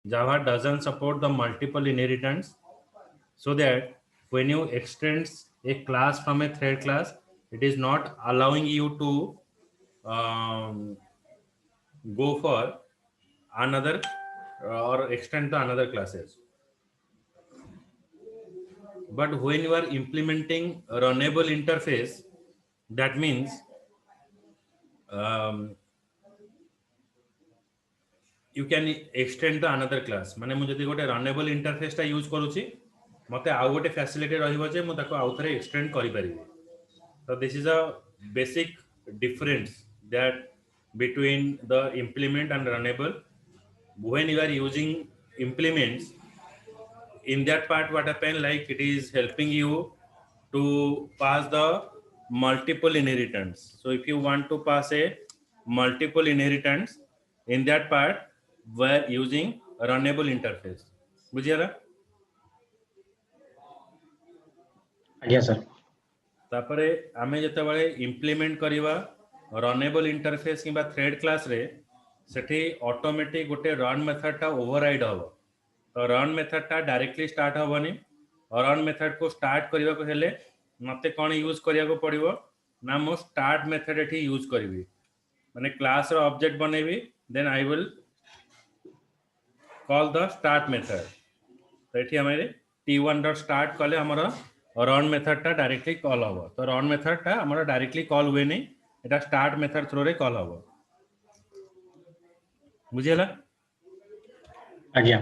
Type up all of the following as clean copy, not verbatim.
Java doesn't support the multiple inheritance, so that when you extend a class from a thread class, it is not allowing you to go for another or extend to another classes. But when you are implementing a runnable interface, that means you can extend to another class. माने मु जदि गोटे runnable interface टा use करूची मते आउ गोटे facility रहिबो जे मु ताको आउ थरे एक्सटेंड करि परिबे. So this is a basic difference that between the implement and runnable. When you are using implements, in that part what happen, like it is helping you to pass the multiple inheritance. So if you want to pass a multiple inheritance, in that part we're using runnable interface. बुझियला? आज्ञा sir. तापरे आमे जतबळे implement करिवा runnable interface किबा thread class रे सेठी automatic गोटे run method टा ओवरराइड हो. तो रन मेथड टा डायरेक्टली स्टार्ट होबनी. रन मेथड को स्टार्ट करिवा को हेले मते कोन यूज करिया को पड़िबो ना मो स्टार्ट मेथड एठी यूज करिवि. माने क्लास रो ऑब्जेक्ट बनेबी, then I will call the start method. तो एठी हमारे t1.start कले हमरा रन मेथड टा डायरेक्टली कॉल होबो. तो रन मेथड टा हमरा डायरेक्टली कॉल हुए नहीं, एटा स्टार्ट मेथड थ्रू रे कॉल होबो. बुझियला? आज्ञा.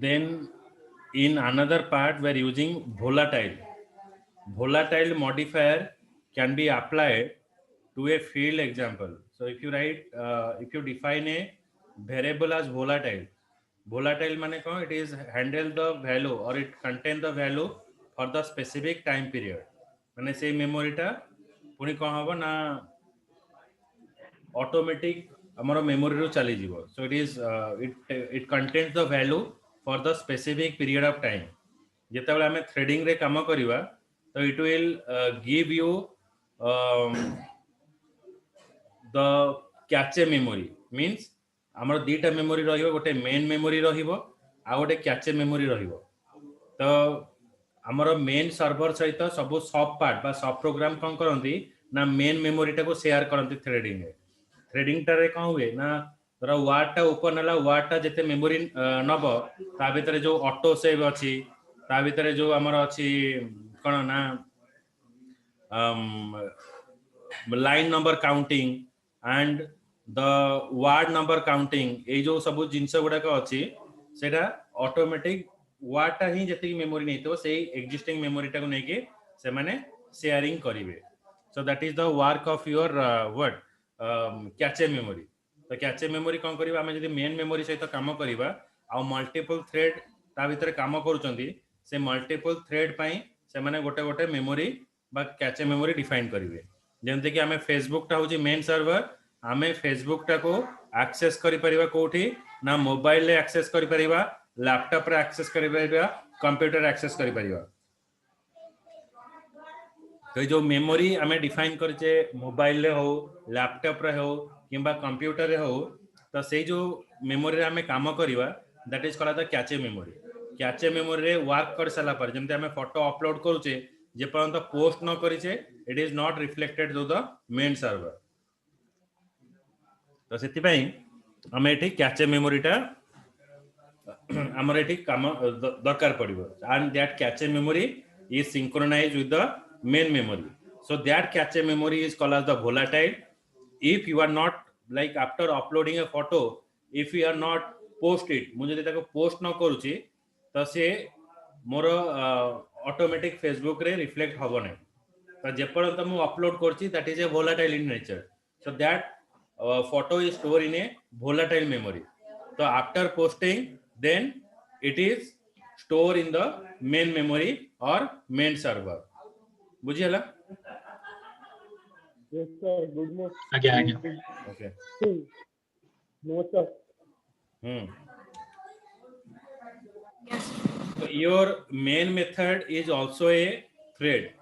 Then in another part we are using volatile. Volatile modifier can be applied to a field example. So if you write, if you define a variable as volatile, volatile माने कौन? It is handle the value or it contain the value for the specific time period. माने से memory टा पुनी कौन होगा ना automatic हमारा memory रो चली जीवो. So it is it contains the value for the specific period of time. जेतेबेले हमें threading रे काम करिवा, so it will give you the cache memory. Means हमर दीटा मेमोरी रहिबो, गोटे मेन मेमोरी रहिबो आ गोटे कैचे मेमोरी रहिबो. तो हमर मेन सर्वर सहित सब सब पार्ट बा सब प्रोग्राम कोन करंती ना मेन मेमोरी टा को शेयर करंती थ्रेडिंग रे. थ्रेडिंग टा रे कोन हुए ना तोरा वार्ड टा ओपन हला, वार्ड टा जते मेमोरी नबो ता भीतर जो ऑटो सेव अछि, ता भीतर जो हमर अछि कोन ना line number counting and the word number counting, ए जो सब जिंस गुडा का अछि सेटा ऑटोमेटिक word टा ही जति मेमोरी नै तो से existing मेमोरी टा को नै के से माने शेयरिंग करिवे. So that is the work of your word cache memory. तो cache memory कोन करिवा, हम जदि मेन मेमोरी सहित काम करिवा आ मल्टीपल थ्रेड ता भीतर काम करूचंदी, से मल्टीपल थ्रेड पई से माने गोटे गोटे मेमोरी बा कैचे मेमोरी डिफाइन करिवे. जेमते कि हमें फेसबुक टा होची मेन सर्वर, हमें फेसबुक टा को एक्सेस करि परिबा कोठी ना मोबाइल ले एक्सेस करि परिबा, लैपटॉप रे एक्सेस करि परिबा, कंप्यूटर एक्सेस करि परिबा. तो जो मेमोरी हमें डिफाइन करचे मोबाइल ले हो, लैपटॉप रे हो किबा कंप्यूटर रे हो, तो से जो मेमोरी रे हमें काम करिवा that is called the cache memory. Cache memory रे वर्क कर साला पर जेमते हमें फोटो अपलोड करूचे जे पर्यंत पोस्ट न करिचे, it is not reflected to the main server. तो सेति पई हम एठी कैचे मेमोरी टा हमर एठी काम दरकार पड़िबो, and that cache memory is synchronized with the main memory. So that cache memory is called as the volatile. If you are not, like after uploading a photo, if you are not post it, मु जदि ताको post न करूची तो से मोर automatic Facebook रे reflect होबो नै. तो जेपर्यंत मु अपलोड करची that is a volatile in nature. So that photo is stored in a volatile memory. So after posting, then it is stored in the main memory or main server. बुझियला? Yes sir, good morning. आज्ञा आज्ञा. Okay. नमस्कार. Hmm. Yes. your main method is also a thread.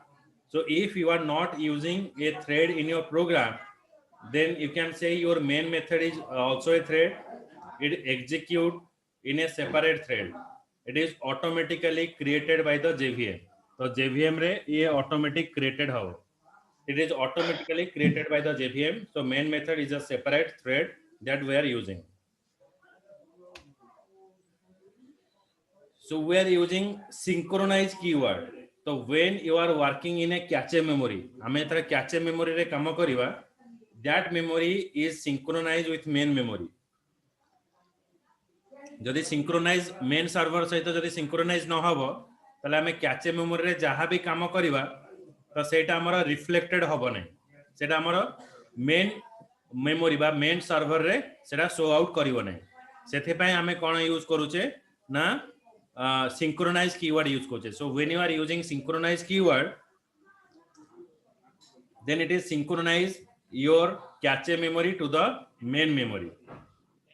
So if you are not using a thread in your program, then you can say your main method is also a thread. It execute in a separate thread. It is automatically created by the JVM. So JVM रे ये automatic created how? It is automatically created by the JVM. So main method is a separate thread that we are using. So we are using synchronize keyword. So when you are working in a cache memory, हमें थोड़ा cache memory रे काम करिवा, that memory is synchronized with main memory. जदि synchronize main server सहित जदि synchronize न हबो, तले हमें cache memory रे जहाँ भी काम करिवा, तो सेटा हमारा reflected हबो नहीं. सेटा हमारा main memory बा main server रे सेटा show out करिवो नहीं. सेथे पाए हमें कौन use करूचे ना synchronize keyword use koche. So when you are using synchronize keyword, then it is synchronize your cache memory to the main memory.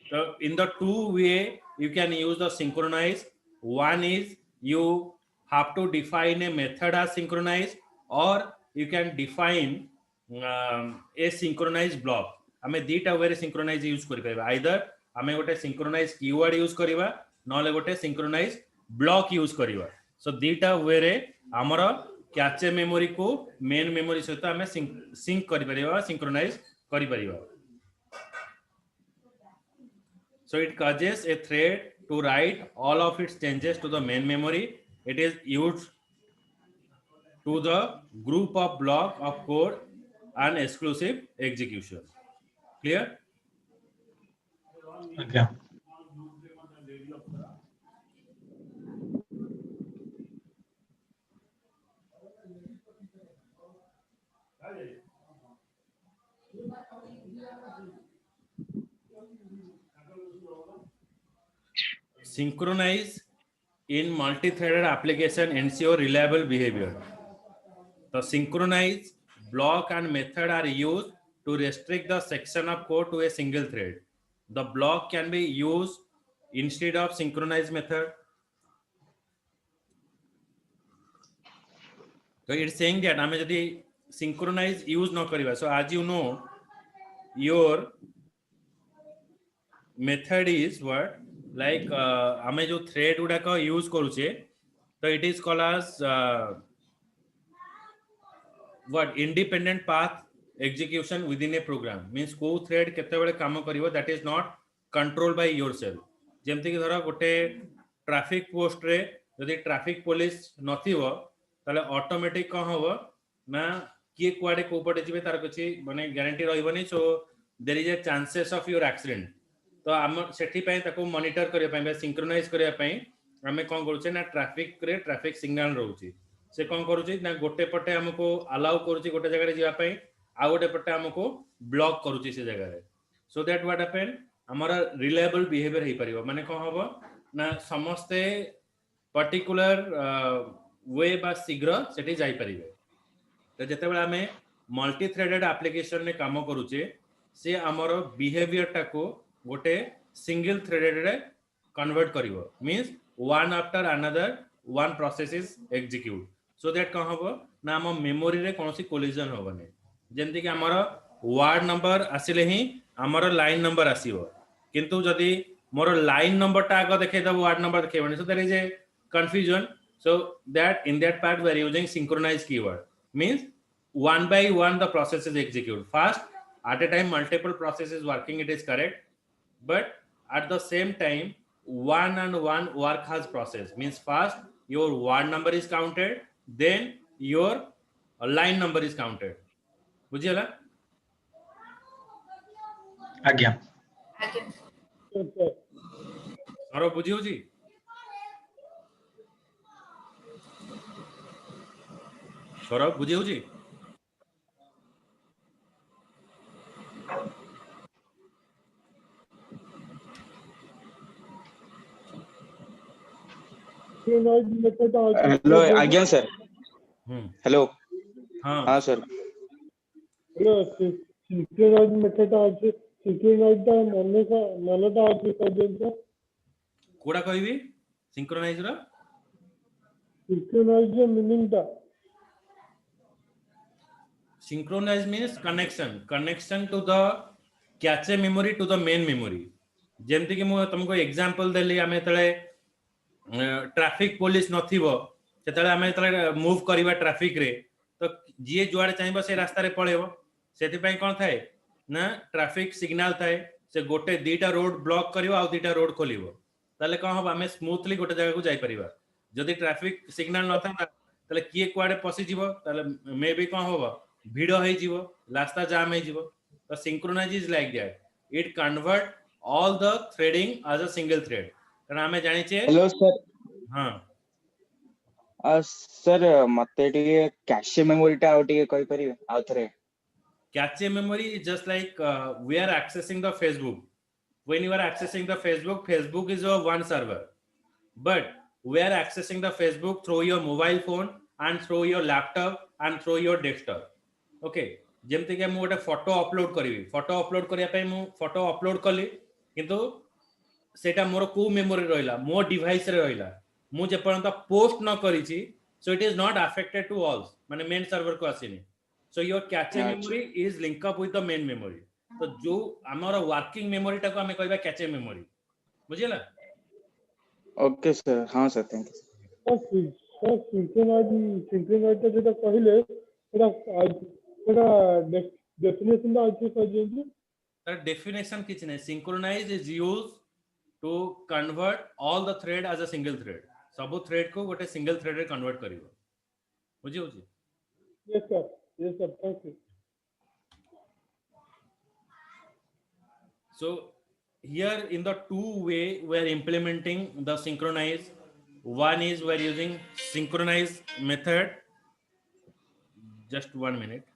So in the two way you can use the synchronize. One is you have to define a method as synchronize, or you can define a synchronize block. हमें दीटा वे synchronize use करि परिबा. Either हमें गोटे synchronize keyword use करिबा, नले गोटे synchronize block use करिबा. So दीटा वे रे हमरो कैचे मेमोरी को मेन मेमोरी सहित हमें सिंक करि परिबा, synchronize करि परिबा. So it causes a thread to write all of its changes to the main memory. It is used to the group of block of code and exclusive execution. Clear? Okay. Synchronize in multi-threaded application ensure reliable behavior. The synchronize block and method are used to restrict the section of code to a single thread. The block can be used instead of synchronize method. So it's saying that हमें यदि synchronize use न करिवा, so as you know, your method is what, like हमें जो thread उड़ा का use करूचे, so it is called as what, independent path execution within a program. Means को thread केते बड़े काम करिवो, that is not controlled by yourself. जेमति कि धरा गोटे ट्रैफिक पोस्ट रे यदि ट्रैफिक पुलिस नथिवो, ताले ऑटोमेटिक कौन होबो ना किए कुआडे को पटे जिवे तार किछि माने गारंटी रहइबनी. So there is a chances of your accident. तो हम सेठी पय ताको मॉनिटर करिया पय सिंक्रोनाइज करिया पय हमें कोन करूचे ना ट्रैफिक रे ट्रैफिक सिग्नल रहउची. से कोन करूची ना गोटे पटे हमको अलाउ करूची गोटे जगह रे जिवा पय, आ गोटे पटे हमको ब्लॉक करूची से जगह रे. सो दैट व्हाट हैपन, हमारा रिलायबल बिहेवियर हे परिबो. माने कोन हबो ना समस्ते पर्टिकुलर वे बा शीघ्र सेठी जाई परिबे. तो जते बेला हमें मल्टी थ्रेडेड एप्लीकेशन ने काम करूचे, से हमरो बिहेवियर टाको गोटे सिंगल थ्रेडेड रे कन्वर्ट करिवो. Means one after another one process is execute, so that कोन हबो ना हम मेमोरी रे कोनोसी कोलिजन होबने. जेंति कि हमरो वर्ड नंबर आसिले ही हमरो लाइन नंबर आसीबो, किंतु जदि मोर लाइन नंबर टा आगे देखे दबो वर्ड नंबर देखेबनी, so there is a confusion. So that in that part we are using synchronize keyword. Means one by one the process is executed. First at a time multiple processes working, it is correct, but at the same time one and one work has process. Means first your word number is counted, then your line number is counted. बुझियला? आज्ञा. सरो बुझियो जी? सौरभ बुझे जी? Hello आज्ञा sir. Hello. हाँ sir. Hello synchronise method आज synchronise दा मानेटा आज कर देंगे. कोडा कहबी सिंक्रोनाइज रा synchronize meaning टा synchronize means connection to the cache memory to the main memory. जेमति कि मु तुमको एग्जांपल देली आमे तळे ट्रैफिक पुलिस नथिबो सेतळे आमे तळे मूव करबा ट्रैफिक रे तो जे जुआडे चाहबो से रास्ता रे पळेबो सेति पई कोन थाए ना ट्रैफिक सिग्नल थाए से गोटे दीटा रोड ब्लॉक करिवो आ दीटा रोड खोलिवो ताले कोन हो आमे स्मूथली गोटे जगह को जाई परिबा जदि ट्रैफिक सिग्नल न था ताले किए कुआडे पसी जीवो ताले मे बी कोन होबो भिड़ हो जीवो रास्ता जाम हो जीवो तो synchronise is like that it convert all the threading as a single thread कारण आमे जानि छे हेलो सर हां सर मते टिके कैशे मेमोरी टा टिके कहि परिबे आ थरे cache memory is just like we are accessing the Facebook. When you are accessing the Facebook is a one server, but we are accessing the Facebook through your mobile phone and through your laptop and through your desktop. Okay, जेमते कि मु गोटे photo upload करिवि photo upload करिया पय मु photo upload कली किंतु सेटा मोर को मेमोरी रहिला मो डिवाइस रे रहिला मु जे पर्यंत पोस्ट न करिछि so it is not affected to all माने मेन सर्वर को आसीनी so your cache memory is link up with the main memory तो जो हमर वर्किंग मेमोरी टा को हमें कहबा कैचे मेमोरी बुझिला ओके सर हां sir thank you sir synchronize टा जेटा कहिले एटा डेफिनेशन टा अछि कहि दियौ तर डेफिनेशन किछ नै synchronize is used to convert all the thread as a single thread सब थ्रेड को गोटे सिंगल थ्रेड रे कन्वर्ट करिवो बुझि होछि yes sir thank you so here in the two way we are implementing the synchronize one is we are using synchronize method just 1 minute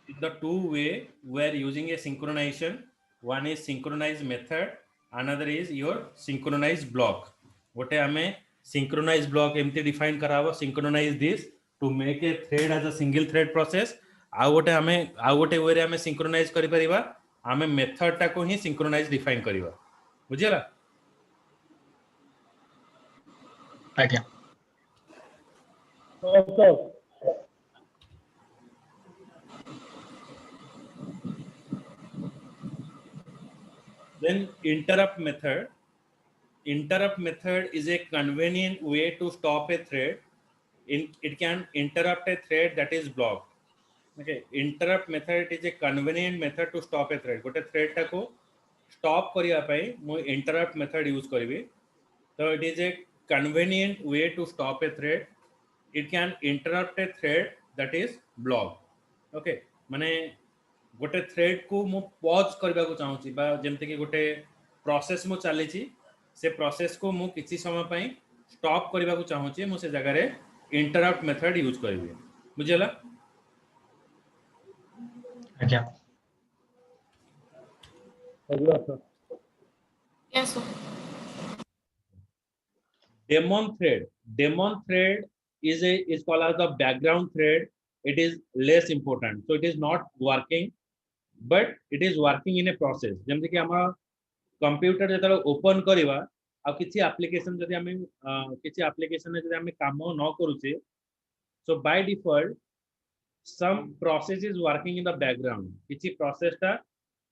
the two way we are using a synchronization one is synchronize method another is your synchronize block gote ame synchronize block empty define karabo synchronize this to make a thread as a single thread process आ गोटे way रे ame synchronize करि परिबा ame method टा को ही synchronize define करिबा बुझिला आज्ञा sir then interrupt method is a convenient way to stop a thread it can interrupt a thread that is blocked okay interrupt method is a convenient method to stop a thread gote thread ta ko stop kariya pai mo interrupt method use karibi so it is a convenient way to stop a thread it can interrupt a thread that is blocked okay माने गोटे thread को मु pause करबा को चाहूची बा जेमते कि गोटे process मु चली से प्रोसेस को मु किसी समय पई स्टॉप करबा को चाहूची मु से जगह रे इंटरप्ट मेथड यूज करबी बुझिला आज्ञा अगला sir Yes, sir. Daemon thread is called as the background thread. It is less important, so it is not working, but it is working in a process. जेमते कि हम कंप्यूटर जतले ओपन करवा आ किछि application जदि हम किछि एप्लीकेशन जदि हम काम न करूचे, so by default some process is working in the background. किछि प्रोसेस ता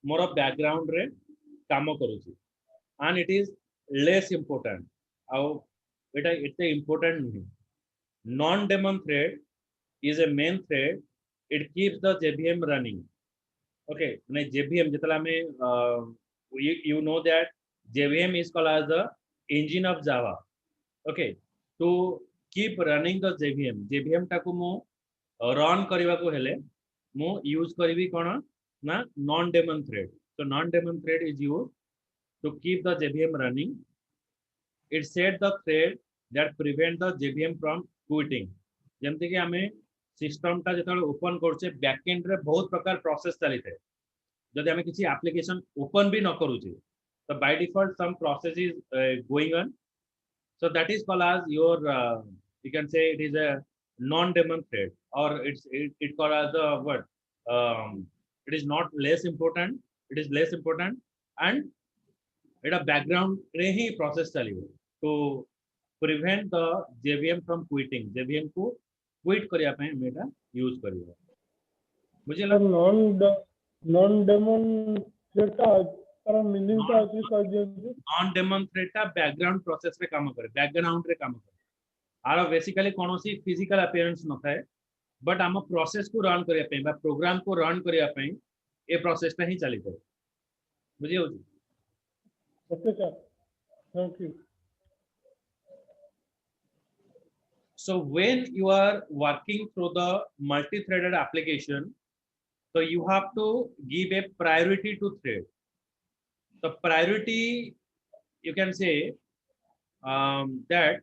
मोर बैकग्राउंड रे काम करूची and it is less important. How it's a important नहीं. Non-daemon thread is a main thread. It keeps the JVM running. Okay, like JVM जितना में you know that JVM is called as the engine of Java. Okay, to keep running the JVM टाको मो run करिवा को हेले मो use करिवी कोना ना non-daemon thread. So non-daemon thread is used to keep the JVM running. It set the thread that prevent the JVM from quitting. जेमते कि हमें system टा जतले ओपन करछे बैकएंड रे बहुत प्रकार प्रोसेस चली थे जदि हमें किसी एप्लीकेशन ओपन भी न करूछे तो by default some process is going on so that is called as your you can say it is a non-daemon thread or it called as the what it is not less important, it is less important and एटा background रे ही process चलिबो to prevent the JVM from quitting JVM को quit करिया पे हम एटा use करियो मुझे सर नॉन डेमन थ्रेड तार मीनिंग का अछि कह दियो नॉन डेमन थ्रेड ता बैकग्राउंड प्रोसेस रे काम करे बैकग्राउंड रे काम करे आरो बेसिकली कोनोसी फिजिकल अपीयरेंस न थाए बट हम प्रोसेस को रन करिया पे बा प्रोग्राम को रन करिया पे ए प्रोसेस ता ही चली करे बुझियो okay sir thank you So when you are working through the multi-threaded application, so you have to give a priority to thread. The priority, you can say that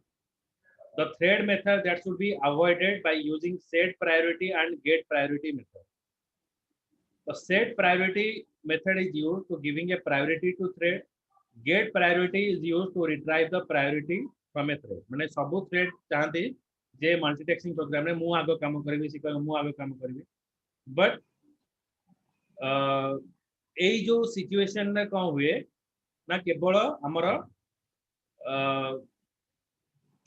the thread method that should be avoided by using set priority and get priority method. The set priority method is used to giving a priority to thread. Get priority is used to retrieve the priority from a thread. माने सब thread चाहते जे मल्टीटेक्सिंग programme रे मु आगो काम करबी सिक मु आगो काम करबी बट एई जो सिचुएशन रे कोन हुए ना केवल हमर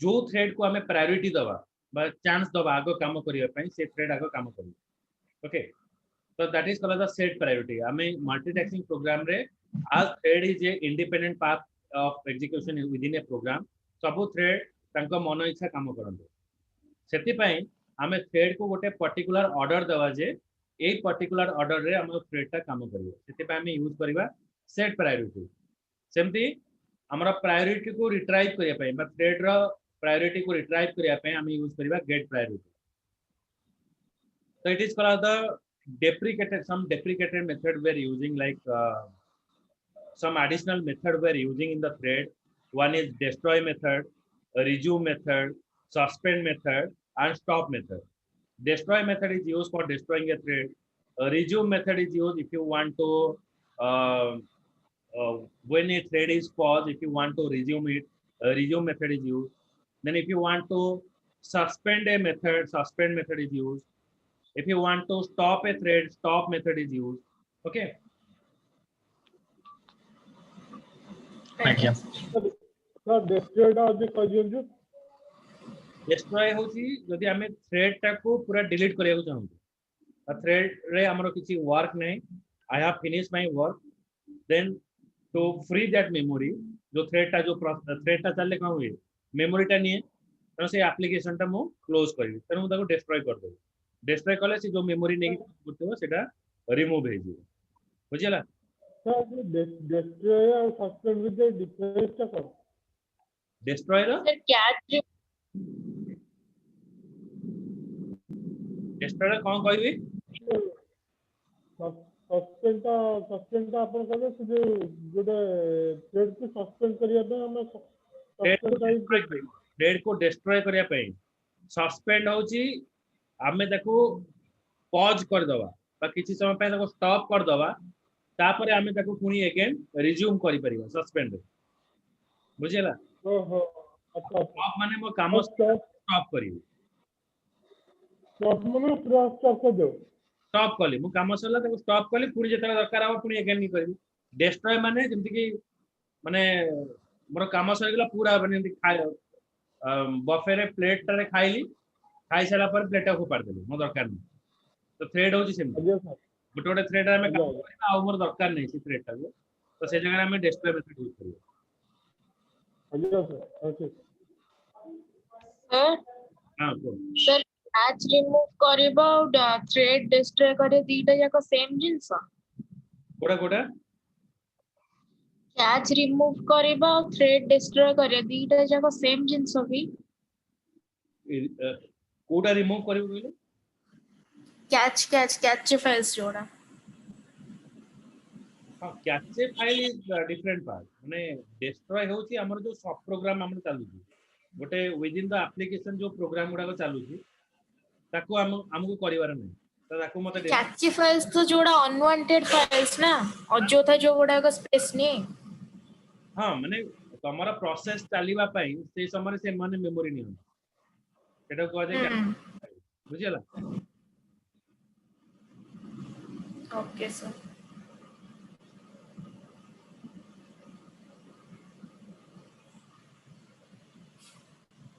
जो थ्रेड को हमें प्रायोरिटी दबा बा चांस दबा आगो काम करिया पई से थ्रेड आगो काम करी okay so that is called the set priority हमें मल्टीटेक्सिंग प्रोग्राम रे as thread is a independent path of execution within a program सब थ्रेड तांको मन इच्छा काम करंते सेति पई हमें थ्रेड को गोटे पर्टिकुलर ऑर्डर दवा जे ए पर्टिकुलर ऑर्डर रे हम थ्रेड ता काम करियो सेति पई हमें यूज करबा सेट प्रायोरिटी सेमती हमरा प्रायोरिटी को रिट्राइव करिया पई बा थ्रेड रो प्रायोरिटी को रिट्राइव करिया पई हमें यूज करबा get priority so it is called the deprecated method we are using like some additional method we are using in the thread. One is destroy method, resume method, suspend method and stop method. Destroy method is used for destroying a thread. Resume method is used if you want to when a thread is paused, if you want to resume it, resume method is used. Then if you want to suspend a method, suspend method is used. If you want to stop a thread, stop method is used. Okay. आज्ञा sir destroyed आज कह दियो destroy होची जदि हमें thread टा को पूरा डिलीट करिया को चाहू थ्रेड रे हमरो किछि वर्क नै I have finish my work then to free that memory जो थ्रेड टा चले का हुए मेमोरी टा नहीं तो से एप्लीकेशन टा मो क्लोज करी तने मु ताको डिस्ट्रॉय कर दे डिस्ट्रॉय कले से जो मेमोरी नै करथो सेटा रिमूव हे जे बुझिला सर डिस्ट्रॉय और सस्पेंड विद द डिफरेंस टा कर डिस्ट्रॉय रो Sir, catch. डिस्ट्रॉय कौन कहबी ସସ୍ପେଣ୍ଡ ଆପଣ କହିଲେ ସେ ଯୋଉ ଗୋଟେ ଥ୍ରେଡକୁ ସସ୍ପେଣ୍ଡ କରିବା ପାଇଁ ଆମେ ସସ୍ପେଣ୍ଡ ୟୁଜ କରୁଛୁ। थ्रेड को डिस्ट्रॉय करिया ପାଇଁ सस्पेंड होची आमे ताको पॉज कर दवा बा किछि समय पे ताको स्टॉप कर दवा तापर आमे ताको पुनी अगेन रिज्यूम करि परिबा सस्पेंड बुझिला ओहो अच्छा अच्छा अब माने मो काम स्टॉप करिवि ମାନେ ପୁରା stop କରିଦେବ। स्टॉप कली मु काम सरला ताको स्टॉप कली पुनी जेतरा दरकार हबो पुनी अगेन नि करिवि डिस्ट्रॉय माने जेमति कि माने मोर काम सर गेला पूरा माने जेमति खाय बफे रे प्लेट रे खाइली खाई सारा पर प्लेट को पार देली मो दरकार नहीं तो थ्रेड होची सेमति ଆଜ୍ଞା ସାର୍ गोटे गोटे थ्रेड आमे ଆଜ୍ଞା काम ଆଜ୍ଞା करबा आ मोर दरकार नहीं से थ्रेड टाको तो से जगह आमे डिस्ट्रॉय मेथड यूज करिवि ଆଜ୍ଞା ସାର୍ ଓକେ Sir, हां को sir, patch remove କରିବା ଆଉ thread destroy କରିବା ଦିଟା ଯାକ same ଜିନିଷ? कोडा कोडा Patch remove କରିବା ଆଉ thread destroy କରିବା ଦିଟା ଯାକ same ଜିନିଷ କି? कोडा रिमूव करिवि बोले catch files जोड़ा। हां cache file is different part माने डिस्ट्रॉय होची हमर जो सब प्रोग्राम हमर चालू छी गोटे विद इन द एप्लीकेशन जो प्रोग्राम गुडा को चालू छी ताको हमको करिवार नहीं तो ताको मते catch files तो जोड़ा unwanted files ना अଯଥା जो गुड़ा का space नहीं। हां माने तमरा प्रोसेस चालीबा पई से समय से माने मेमोरी नहीं सेटा को जे बुझियला Okay, sir.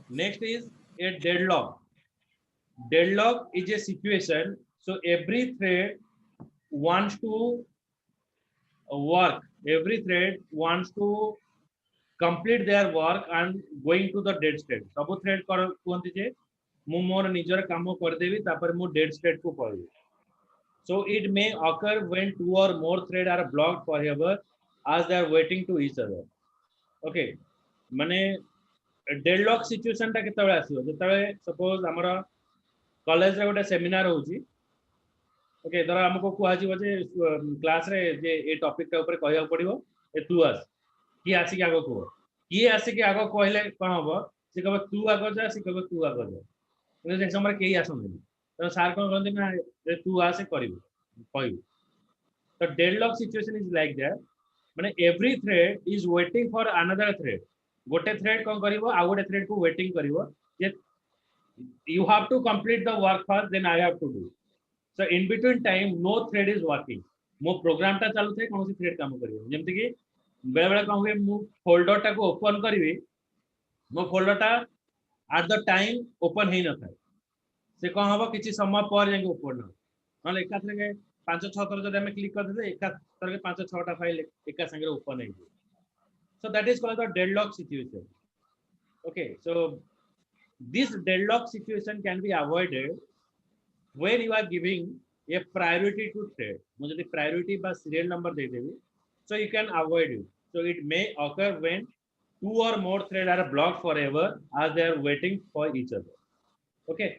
next is a deadlock deadlock is a situation so every thread wants to work every thread wants to complete their work and going to the dead state सब thread कहंती जे मु मोर निजर काम कर देबी तापर मु dead state को पळबी so it may occur when two or more thread are blocked forever as they are waiting to each other okay माने deadlock situation ता केतबे आसीबो जेतबे सपोज हमर कॉलेज रे गोटे सेमिनार होउची ओके धर हमको कुआ जीव जे क्लास रे जे ए टॉपिक ता ऊपर कहया पड़िबो ए तू आस की आसी के आगो को की आसी के आगो कहले कोन हबो से कहबो तू आगो जा से कहबो तू आगो जा 근데 से समय केही आसंदी तो सार कोन कहंदी ना जे तू आसे करिवो कहबो तो deadlock situation is like that माने every thread is waiting for another thread गोटे थ्रेड कोन करिवो आ गोटे थ्रेड को वेटिंग करिवो जे you have to complete the work first then I have to do so in between time no thread is working मो प्रोग्राम ता चालू थे कोनसी थ्रेड काम करिवो जेमति कि बेले बेले कहबे मु फोल्डर टा को ओपन करबी मो फोल्डर टा एट द टाइम ओपन हेई न थाए से कोन हबो किछि समय पर जेंगे ओपन हो नले एका थरे 5-6 थर जदि हम क्लिक कर दे एका थर के 5-6 टा फाइल एका संगे open hay so that is called the deadlock situation okay so this deadlock situation can be avoided when you are giving a priority to thread मुझे priority बस serial number they Devi so you can avoid it so it may occur when two or more thread are blocked forever as they are waiting for each other okay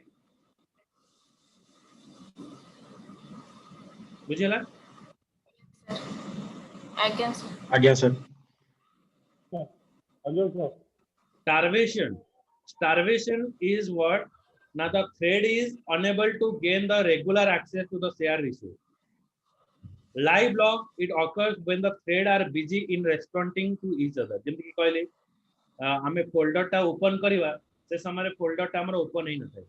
बुझिला I guess. आज्ञा sir ଆଜ୍ଞା sir starvation is what now the thread is unable to gain the regular access to the share resource live log it occurs when the thread are busy in responding to each other जेमति कि कहले हमें folder टा open करिवा से समय folder टा हमर open हेई न थाए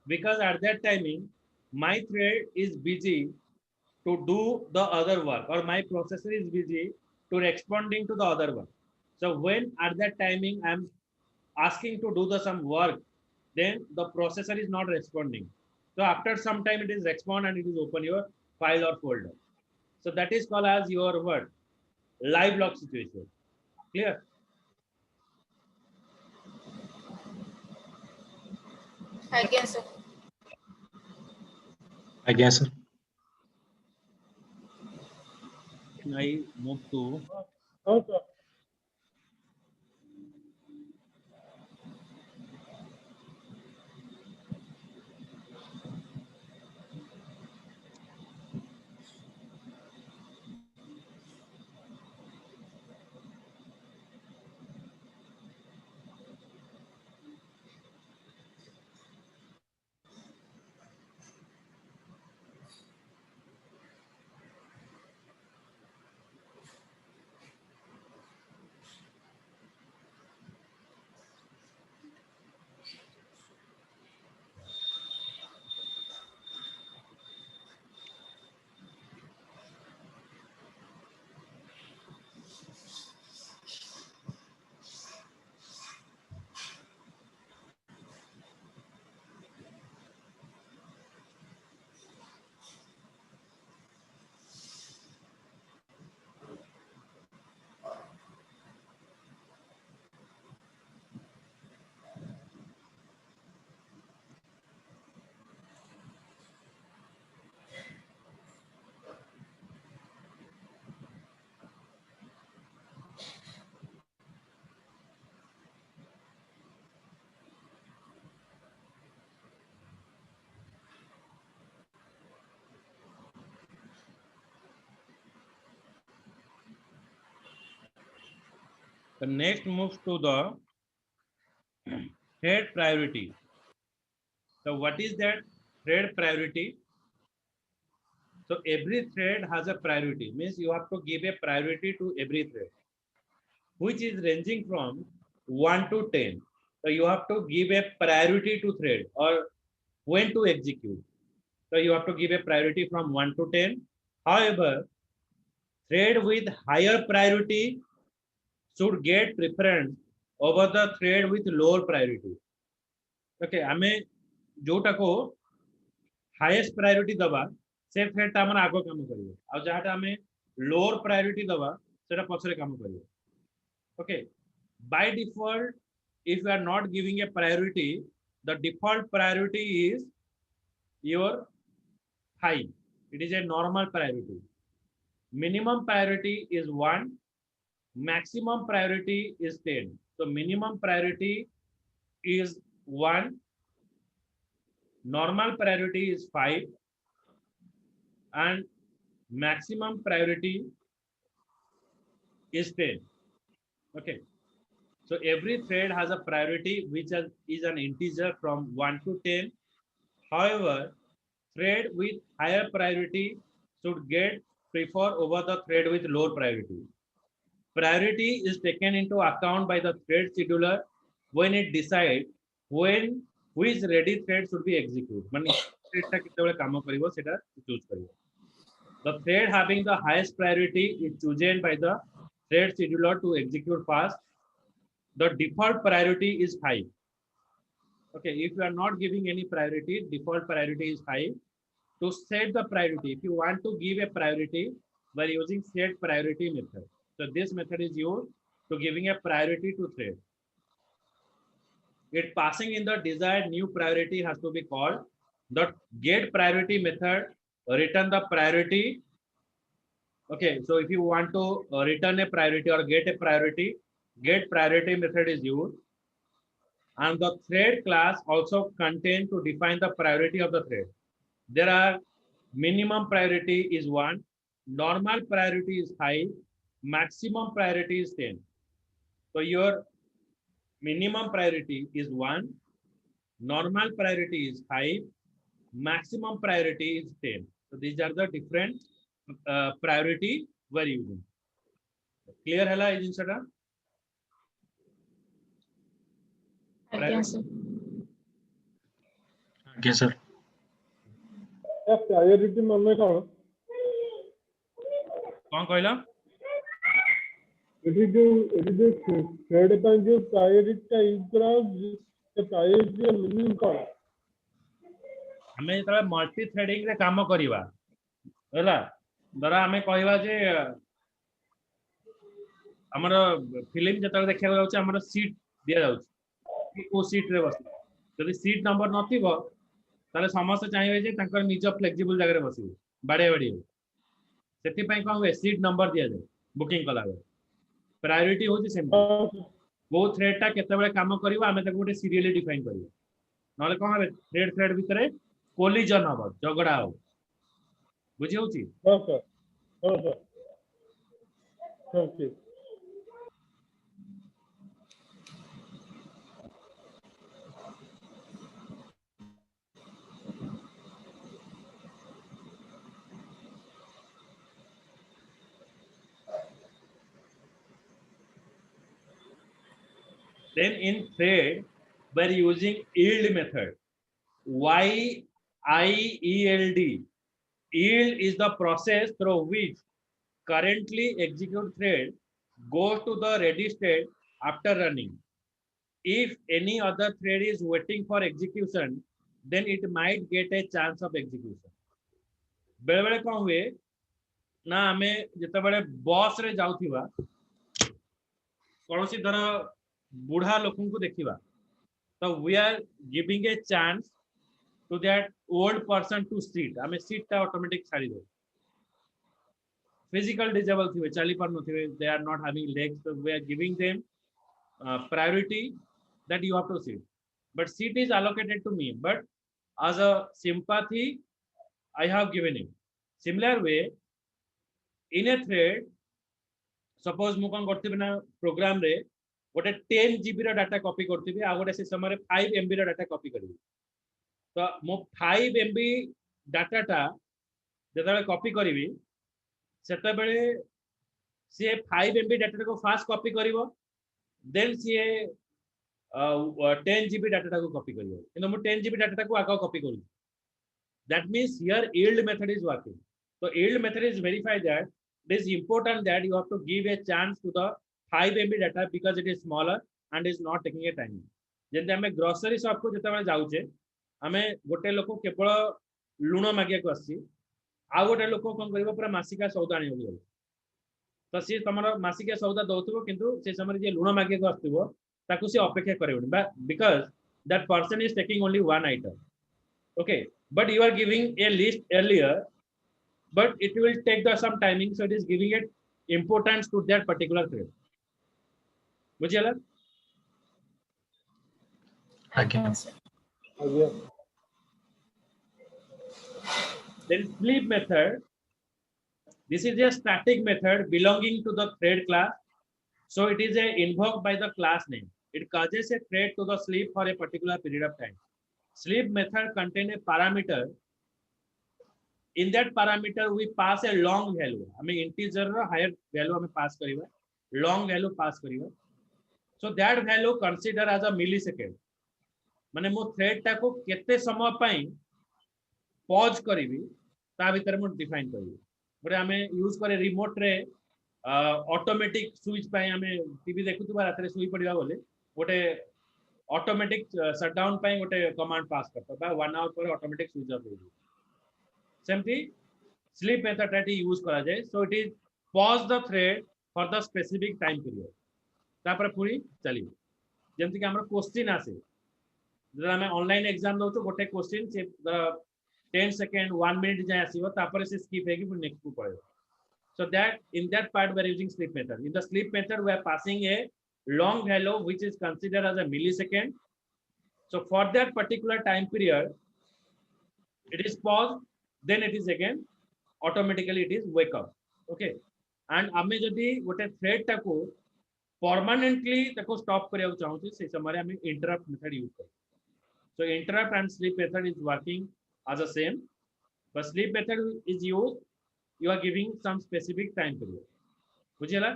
because at that timing my thread is busy to do the other work or my processor is busy to responding to the other one so when at that timing I am asking to do the some work then the processor is not responding so after some time it is respond and it is open your file or folder so that is called as your what live log situation clear I guess. आज्ञा sir I move to ହଁ sir The next moves to the thread priority. So what is that thread priority? So every thread has a priority, means you have to give a priority to every thread, which is ranging from 1 to 10. So you have to give a priority to thread or when to execute. So you have to give a priority from 1 to 10. However, thread with higher priority should get preference over the thread with lower priority. Okay, आमे जोटा को highest priority दबा से thread ता हमर आगो काम करियो आ जहाटा हमें लोअर प्रायोरिटी दबा सेटा पछरे काम करियो. Okay, by default if you are not giving a priority, the default priority is your high. It is a normal priority. Minimum priority is 1, maximum priority is 10. So minimum priority is 1, normal priority is 5, and maximum priority is 10. Okay, so every thread has a priority which is an integer from 1 to 10. However, thread with higher priority should get prefer over the thread with lower priority. Priority is taken into account by the thread scheduler when it decides when which ready thread should be executed. माने thread टा केतेबेले काम करिवो सेटा choose करिवो. The thread having the highest priority is chosen by the thread scheduler to execute fast. The default priority is high. Okay, if you are not giving any priority, default priority is high. To set the priority, if you want to give a priority by using set priority method. So this method is used to giving a priority to thread. It passing in the desired new priority has to be called. The get priority method return the priority. Okay, so if you want to return a priority or get a priority, get priority method is used. And the thread class also contain to define the priority of the thread. There are minimum priority is 1, normal priority is high, maximum priority is 10. So your minimum priority is 1, normal priority is 5, maximum priority is 10. So these are the different priority we're using. Clear hela is insata? ଆଜ୍ଞା sir. Okay, sir. Priority ମାନେ କଣ? कौन कहला? ଏଠି ଯୋଉ thread ପାଇଁ ଯୋଉ priority ଟା ୟୁଜ କରାଯାଉଛି ସେ priority ର meaning କଣ? ଆମେ ଯେତେବେଳେ ମଲ୍ଟି ଥ୍ରେଡିଂ ରେ କାମ କରିବା ହେଲା ଧର ଆମେ କହିବା ଯେ ଆମର ଫିଲ୍ମ ଯେତେବେଳେ ଦେଖିବାକୁ ଯାଉଛି ଆମର ସିଟ୍ ଦିଆଯାଉଛି କୋଉ ସିଟ୍ ରେ ବସିବ ଯଦି ସିଟ୍ ନମ୍ବର ନଥିବ ତାହେଲେ ସମସ୍ତେ ଚାହିଁବେ ଯେ ତାଙ୍କର ନିଜ ଫ୍ଲେକ୍ସିବୁଲ ଜାଗାରେ ବସିବେ ବାଡିଆ ବାଡିଆ ସେଥିପାଇଁ କଣ ହୁଏ ସିଟ୍ ନମ୍ବର ଦିଆଯାଏ ବୁକିଂ କଲାବେଳେ ପ୍ରାୟୋରିଟି ହଉଛି ସେମିତି କୋଉ ଥ୍ରେଡ୍ ଟା କେତେବେଳେ କାମ କରିବ ଆମେ ତାକୁ ଗୋଟେ ସିରିୟଲି ଡିଫାଇନ୍ କରିବା ନହେଲେ କଣ হবে ଥ୍ରେଡ୍ ଭିତରେ कोलिजन हब झगड़ा हो बुझी होची हां sir okay then in thread we're using yield method YIELD. Yield is the process through which currently executed thread goes to the ready state after running. If any other thread is waiting for execution, then it might get a chance of execution. बेले बेले कौन हुए ना हमें जितना बड़े boss रे जाउथिबा कौनसी धर बूढ़ा लोगों को देखिबा तो we are giving a chance to that old person to sit. I mean, sit ta automatic chhadi do. Physical disable thibe, chali par no thibe, they are not having legs, so we are giving them priority that you have to sit. But seat is allocated to me. But as a sympathy, I have given him. Similar way, in a thread, suppose मु कोन करथिबे ना programme रे गोटे 10 GB रो data copy करथिबे आ गोटे से समय 5 MB रो data copy करबी तो मो 5 एमबी डाटाटा जेतबे कॉपी करबी सेते बेले सी 5 एमबी डाटा को फास्ट कॉपी करिवो देन सी 10 जीबी डाटा को कॉपी करिवो किंतु मु 10 जीबी डाटा को आका कॉपी करू that means here yield method is working so yield method is verify that it is important that you have to give a chance to the 5 MB data because it is smaller and is not taking a time जेंते हमें grocery shop को जते बेले जाउचे हमें गोटे लोक केवल लुण मागिया को आसी आ गोटे लोक कोन करबो पूरा मासिका सौदा आनी होली तो सी तमरो मासिका सौदा दउथबो किंतु से समय जे लुण मागिया को आस्तबो ताकू से अपेक्षा करबो because that person is taking only one item okay but you are giving a list earlier but it will take some timing so it is giving it importance to that particular thread बुझियला ଆଜ୍ଞା ଆଜ୍ଞା then sleep method this is a static method belonging to the thread class so it is a invoked by the class name it causes a thread to the sleep for a particular period of time sleep method contain a parameter in that parameter we pass a long value hame integer ro higher value hame pass kariba long value pass kariba so that value consider as a millisecond माने मो thread टा को केते समय पई pause करिवि ता भीतर मो डिफाइन करिवि गोटे हमें यूज करे रिमोट रे ऑटोमेटिक स्विच पई हमें टीवी देखुतबा रात रे सुई पडिबा बोले गोटे ऑटोमेटिक शटडाउन पई गोटे कमांड पास करता बा 1 आवर पर ऑटोमेटिक स्विच ऑफ हो सेमती स्लीप मेथड टी यूज करा जाय सो it is pause the thread for the specific time period तापर पूरी चली जेमति कि हमर क्वेश्चन आसे जब हमें ऑनलाइन एग्जाम दो तो गोटे क्वेश्चन से 10 सेकंड 1 मिनट जाय आसीबो तापर से स्किप हेगी फिर नेक्स्ट को पड़े so that in that part we are using sleep method in the sleep method we are passing a long value which is considered as a millisecond so for that particular time period it is paused then it is again automatically it is wake up okay and हमें जदी गोटे thread टा को permanently ताको stop करिया चाहू से समय हमें इंटरप्ट मेथड यूज कर so interrupt and sleep method is working as the same but sleep method is used you are giving some specific time period बुझियला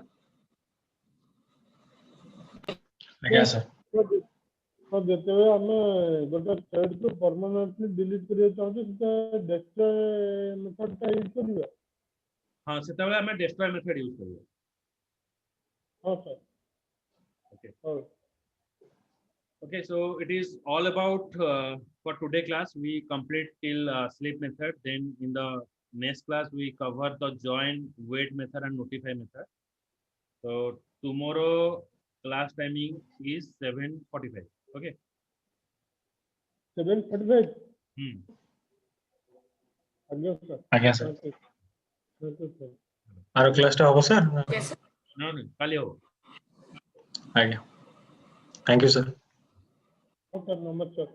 ଆଜ୍ଞା ସାର୍ ତ ଯେତେବେଳେ ଆମେ ଗୋଟେ ଥ୍ରେଡ୍ କୁ ପର୍ମାନେଣ୍ଟଲି ଡିଲିଟ୍ କରିବାକୁ ଚାହୁଁଛୁ ସେଟା ଡେଷ୍ଟ୍ରୟ ମେଥଡଟା ୟୁଜ୍ କରିବା हां सेतबेले हमें destroy method यूज करियो ହଁ ସାର୍ okay ହଉ okay so it is all about for today class we complete till sleep method then in the next class we cover the join wait method and notify method so tomorrow class timing is 7:45 okay 7:45 ଆଜ୍ଞା sir ଆଜ୍ଞା sir thank you sir ଆର class ଟା ହବ sir no kali ho ଆଜ୍ଞା thank you sir ହଁ sir ନମସ୍କାର